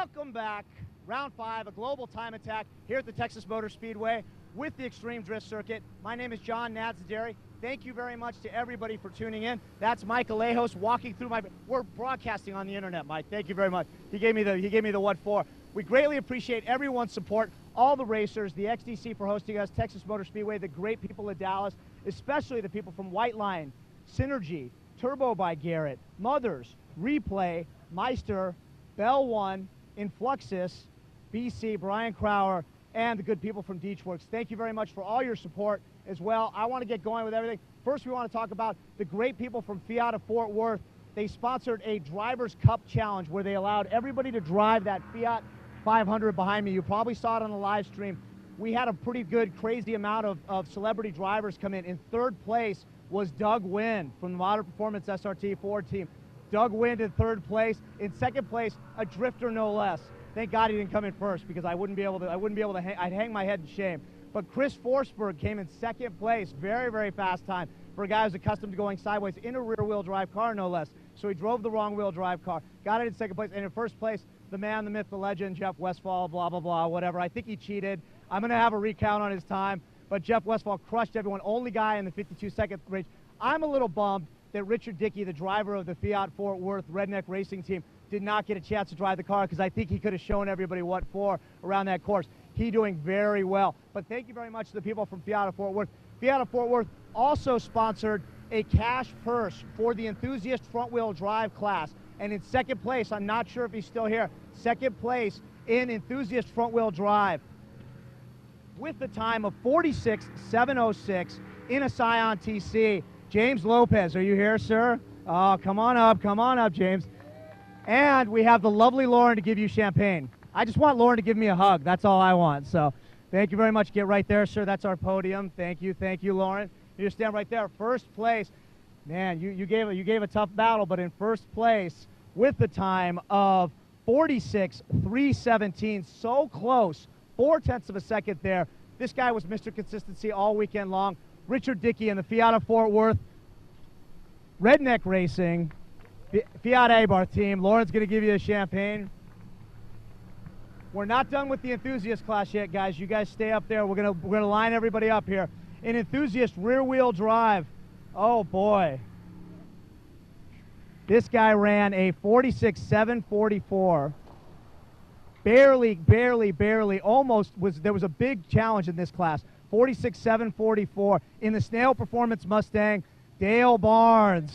Welcome back. Round 5, a global time attack here at the Texas Motor Speedway with the Extreme Drift Circuit. My name is John Nadzaderi. Thank you very much to everybody for tuning in. That's Mike Alejos walking through my... We're broadcasting on the internet, Mike. Thank you very much. He gave me the what for. We greatly appreciate everyone's support, all the racers, the XDC for hosting us, Texas Motor Speedway, the great people of Dallas, especially the people from White Line, Synergy, Turbo by Garrett, Mothers, Replay, Meister, Bell One, Influxus, BC, Brian Crowder, and the good people from Deechworks. Thank you very much for all your support as well. I want to get going with everything. First, we want to talk about the great people from Fiat of Fort Worth. They sponsored a Drivers' Cup Challenge where they allowed everybody to drive that Fiat 500 behind me. You probably saw it on the live stream. We had a pretty good, crazy amount of celebrity drivers come in. In third place was Doug Wynn from the Modern Performance SRT Ford team. Doug Wynn in third place. In second place, a drifter no less. Thank God he didn't come in first because I wouldn't be able to hang, I'd hang my head in shame. But Chris Forsberg came in second place, very, very fast time for a guy who's accustomed to going sideways in a rear-wheel drive car, no less. So he drove the wrong wheel drive car, got it in second place, and in first place, the man, the myth, the legend, Jeff Westphal, blah, blah, blah, whatever. I think he cheated. I'm going to have a recount on his time, but Jeff Westphal crushed everyone, only guy in the 52-second range. I'm a little bummed that Richard Dickey, the driver of the Fiat Fort Worth Redneck Racing team, did not get a chance to drive the car because I think he could have shown everybody what for around that course. He doing very well. But thank you very much to the people from Fiat of Fort Worth. Fiat of Fort Worth also sponsored a cash purse for the enthusiast front-wheel drive class. And in second place, I'm not sure if he's still here, second place in enthusiast front-wheel drive with the time of 46.706 in a Scion TC. James Lopez, are you here, sir? Oh, come on up, James. And we have the lovely Lauren to give you champagne. I just want Lauren to give me a hug. That's all I want. So thank you very much. Get right there, sir. That's our podium. Thank you, Lauren. You just stand right there. First place. Man, you gave a tough battle, but in first place with the time of 46.317. So close. 0.4 of a second there. This guy was Mr. Consistency all weekend long. Richard Dickey and the Fiat of Fort Worth Redneck Racing Fiat Abarth team. Lauren's going to give you a champagne. We're not done with the enthusiast class yet, guys. You guys stay up there. We're gonna line everybody up here. In enthusiast rear-wheel drive, oh boy, this guy ran a 46.744. Barely, almost was. There was a big challenge in this class. 46.744 in the Snail Performance Mustang. Dale Barnes.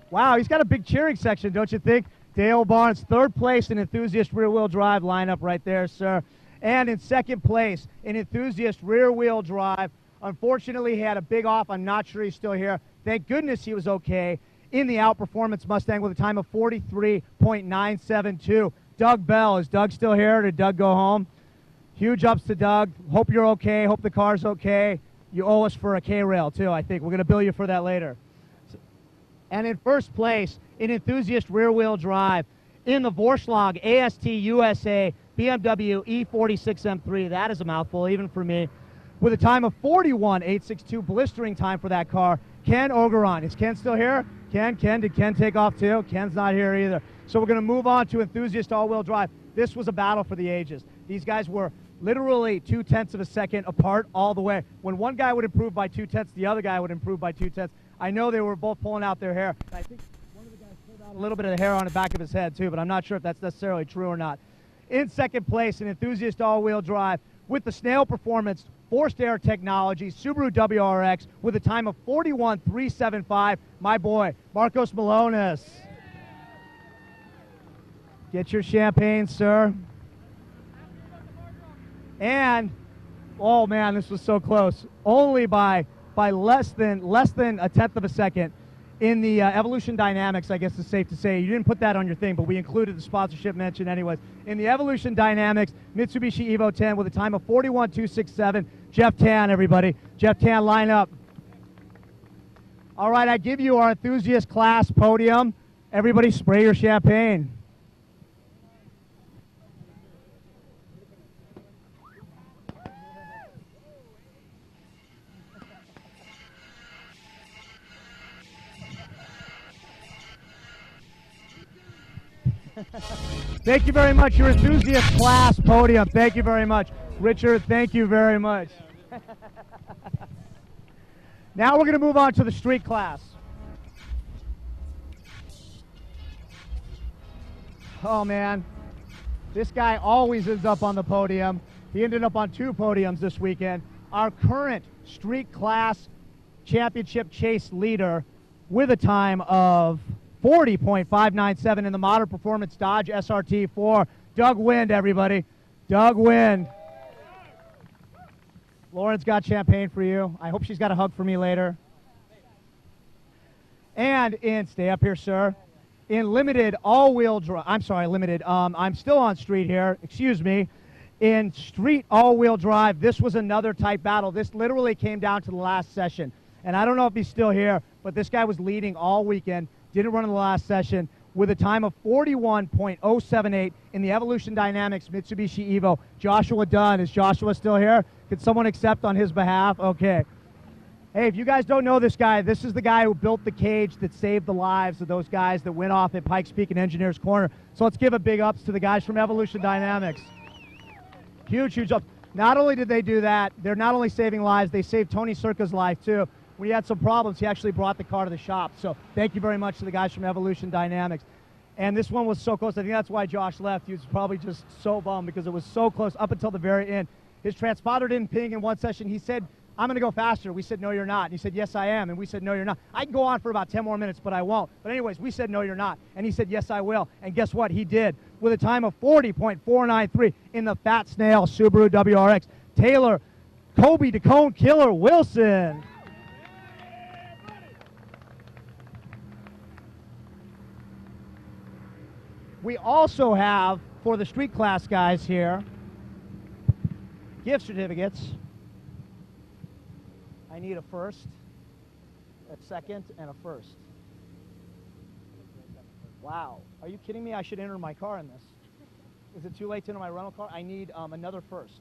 Wow, he's got a big cheering section, don't you think? Dale Barnes, third place in enthusiast rear-wheel drive lineup right there, sir. And in second place in enthusiast rear-wheel drive. Unfortunately, he had a big off. I'm not sure he's still here. Thank goodness he was okay. In the Outperformance Mustang with a time of 43.972. Doug Bell. Is Doug still here, or did Doug go home? Huge ups to Doug. Hope you're okay. Hope the car's okay. You owe us for a K-Rail, too, I think. We're going to bill you for that later. And in first place, in enthusiast rear-wheel drive, in the Vorschlag AST USA BMW E46 M3. That is a mouthful, even for me. With a time of 41.862, blistering time for that car. Ken Ogeron. Is Ken still here? Ken, did Ken take off too? Ken's not here either. So we're going to move on to enthusiast all-wheel drive. This was a battle for the ages. These guys were literally 0.2 of a second apart all the way. When one guy would improve by 0.2, the other guy would improve by 0.2. I know they were both pulling out their hair. I think one of the guys pulled out a little bit of the hair on the back of his head too, but I'm not sure if that's necessarily true or not. In second place, an enthusiast all-wheel drive with the Snail Performance Forced Air Technology Subaru WRX with a time of 41.375. My boy, Marcos Malonis. Get your champagne, sir. And, oh man, this was so close. Only by less than a 10th of a second. In the Evolution Dynamics, I guess it's safe to say, you didn't put that on your thing, but we included the sponsorship mention anyways. In the Evolution Dynamics, Mitsubishi Evo 10 with a time of 41.267. Jeff Tan, everybody. Jeff Tan, line up. All right, I give you our enthusiast class podium. Everybody spray your champagne. Thank you very much. Your enthusiast class podium. Thank you very much. Richard, thank you very much. Now we're going to move on to the street class. Oh, man. This guy always ends up on the podium. He ended up on 2 podiums this weekend. Our current street class championship chase leader with a time of 40.597 in the Modern Performance Dodge SRT4. Doug Wind, everybody. Doug Wind. Lauren's got champagne for you. I hope she's got a hug for me later. And stay up here, sir. In limited all-wheel drive, I'm still on street here, excuse me. In street all-wheel drive, this was another tight battle. This literally came down to the last session. And I don't know if he's still here, but this guy was leading all weekend, didn't run in the last session, with a time of 41.078 in the Evolution Dynamics Mitsubishi Evo. Joshua Dunn, is Joshua still here? Could someone accept on his behalf? Okay. Hey, if you guys don't know this guy, this is the guy who built the cage that saved the lives of those guys that went off at Pikes Peak and Engineers Corner. So let's give a big ups to the guys from Evolution Dynamics. Huge, huge up. Not only did they do that, they're not only saving lives, they saved Tony Circa's life too. When he had some problems, he actually brought the car to the shop. So thank you very much to the guys from Evolution Dynamics. And this one was so close. I think that's why Josh left. He was probably just so bummed because it was so close up until the very end. His transponder didn't ping in one session. He said, I'm going to go faster. We said, no, you're not. And he said, yes, I am. And we said, no, you're not. I can go on for about 10 more minutes, but I won't. But anyways, we said, no, you're not. And he said, yes, I will. And guess what? He did with a time of 40.493 in the Fat Snail Subaru WRX. Taylor, Kobe DeCone Killer Wilson. We also have, for the street class guys here, gift certificates. I need a first, a second, and a first. Wow. Are you kidding me? I should enter my car in this. Is it too late to enter my rental car? I need another first.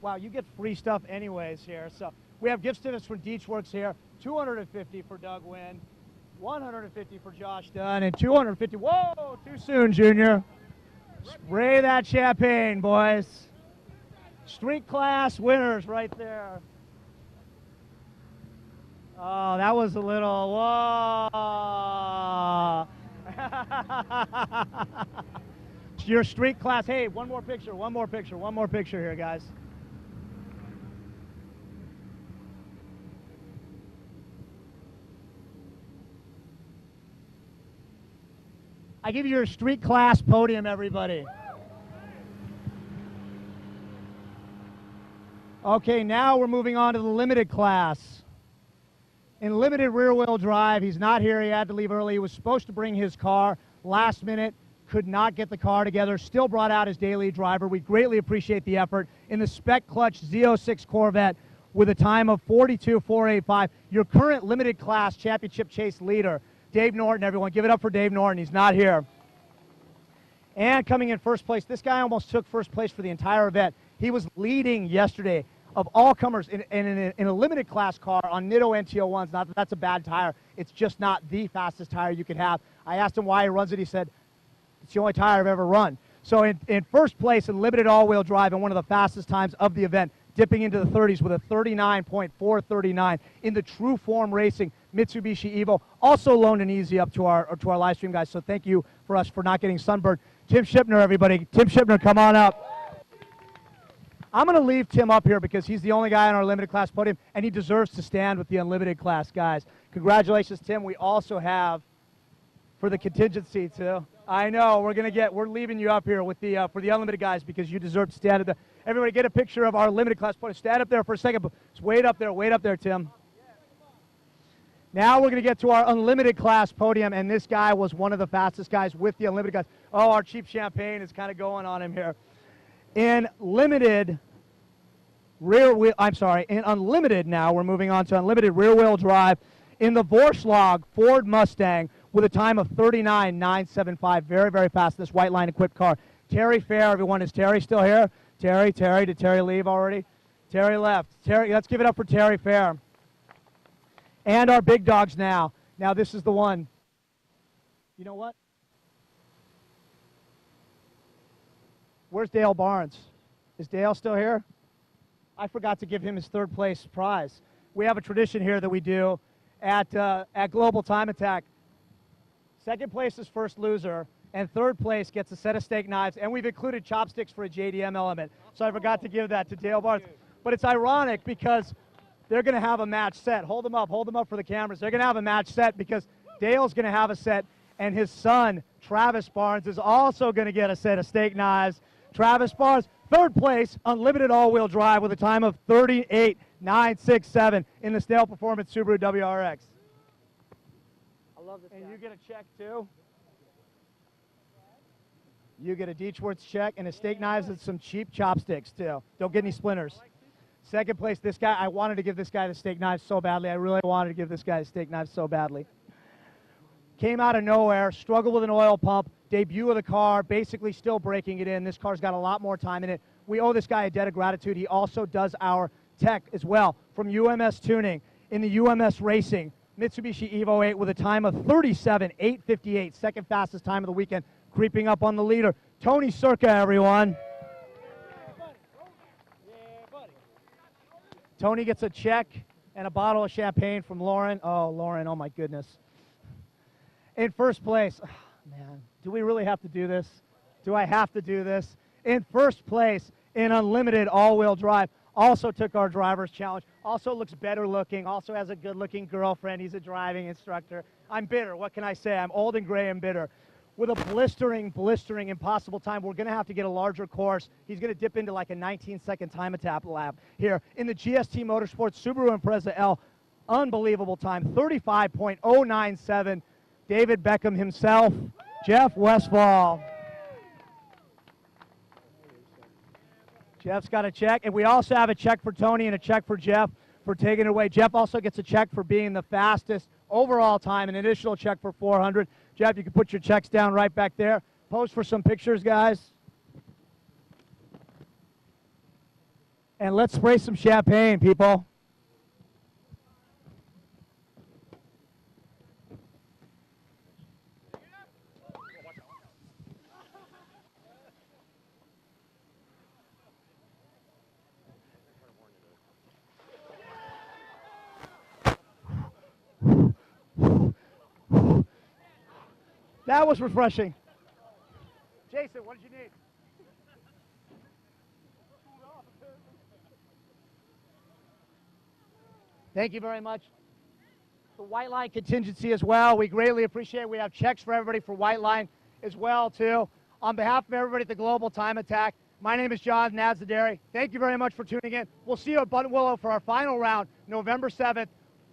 Wow, you get free stuff anyways here. So we have gift certificates from Deechworks here. 250 for Doug Wynn, 150 for Josh Dunn, and 250. Whoa, too soon, Junior. Spray that champagne, boys. Street class winners right there. Oh, that was a little, whoa. Your street class. Hey, one more picture here, guys. I give you your street class podium, everybody. Okay, now we're moving on to the limited class. In limited rear-wheel drive, he's not here. He had to leave early. He was supposed to bring his car last minute, could not get the car together, still brought out his daily driver. We greatly appreciate the effort. In the Spec Clutch Z06 Corvette with a time of 42.485, your current limited class championship chase leader, Dave Norton, everyone. Give it up for Dave Norton. He's not here. And coming in first place, this guy almost took first place for the entire event. He was leading yesterday of all comers in a limited class car on Nitto NTO1s. Not that that's a bad tire. It's just not the fastest tire you could have. I asked him why he runs it. He said, it's the only tire I've ever run. So in first place in limited all-wheel drive and one of the fastest times of the event, dipping into the 30s with a 39.439 in the True Form Racing Mitsubishi Evo. Also loaned an easy up to our live stream guys. So thank you for us for not getting sunburned. Tim Shipner, everybody. Tim Shipner, come on up. I'm going to leave Tim up here because he's the only guy on our limited class podium, and he deserves to stand with the unlimited class guys. Congratulations, Tim. We also have for the contingency too. I know we're leaving you up here with the for the unlimited guys because you deserve to stand at the. Everybody, get a picture of our limited class podium. Stand up there for a second. Just wait up there, Tim. Now we're going to get to our unlimited class podium, and this guy was one of the fastest guys with the unlimited guys. Oh, our cheap champagne is kind of going on him here. In unlimited now, we're moving on to unlimited rear-wheel drive in the Vorschlag Ford Mustang with a time of 39.975. Very, very fast, this white line equipped car. Terry Fair, everyone. Is Terry still here? Terry, did Terry leave already? Terry left. Terry, let's give it up for Terry Fair. And our big dogs now. Now this is the one. You know what? Where's Dale Barnes? Is Dale still here? I forgot to give him his third place prize. We have a tradition here that we do at Global Time Attack. Second place is first loser, and third place gets a set of steak knives, and we've included chopsticks for a JDM element. So I forgot to give that to Dale Barnes. But it's ironic because they're going to have a match set. Hold them up for the cameras. They're going to have a match set because Dale's going to have a set, and his son, Travis Barnes, is also going to get a set of steak knives. Travis Barnes, third place, unlimited all-wheel drive with a time of 38.967 in the Snail Performance Subaru WRX. I love this And guy. you get a check, too? You get a Dietzschwartz check and a steak knives and some cheap chopsticks, too. Don't get any splinters. Second place, this guy, I wanted to give this guy the steak knives so badly. I really wanted to give this guy the steak knives so badly. Came out of nowhere, struggled with an oil pump, debut of the car, basically still breaking it in. This car's got a lot more time in it. We owe this guy a debt of gratitude. He also does our tech as well from UMS Tuning in the UMS Racing Mitsubishi Evo 8 with a time of 37.858, second fastest time of the weekend, creeping up on the leader. Tony Circa, everyone. Tony gets a check and a bottle of champagne from Lauren. Oh, Lauren, oh my goodness. In first place, oh, man, do we really have to do this? Do I have to do this? In first place in unlimited all-wheel drive, also took our driver's challenge, also looks better looking, also has a good-looking girlfriend. He's a driving instructor. I'm bitter. What can I say? I'm old and gray and bitter. With a blistering, impossible time. We're going to have to get a larger course. He's going to dip into like a 19-second time attack lap here in the GST Motorsports Subaru Impreza L. Unbelievable time, 35.097. David Beckham himself, Jeff Westfall. Jeff's got a check, and we also have a check for Tony and a check for Jeff for taking it away. Jeff also gets a check for being the fastest overall time, an additional check for 400. Jeff, you can put your checks down right back there. Pose for some pictures, guys. And let's spray some champagne, people. That was refreshing. Jason, what did you need? Thank you very much. The White Line contingency as well. We greatly appreciate it. We have checks for everybody for White Line as well, too. On behalf of everybody at the Global Time Attack, my name is John Nazadari. Thank you very much for tuning in. We'll see you at Buttonwillow for our final round, November 7th,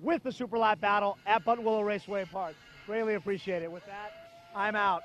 with the Super Lap Battle at Buttonwillow Raceway Park. Greatly appreciate it. With that, I'm out.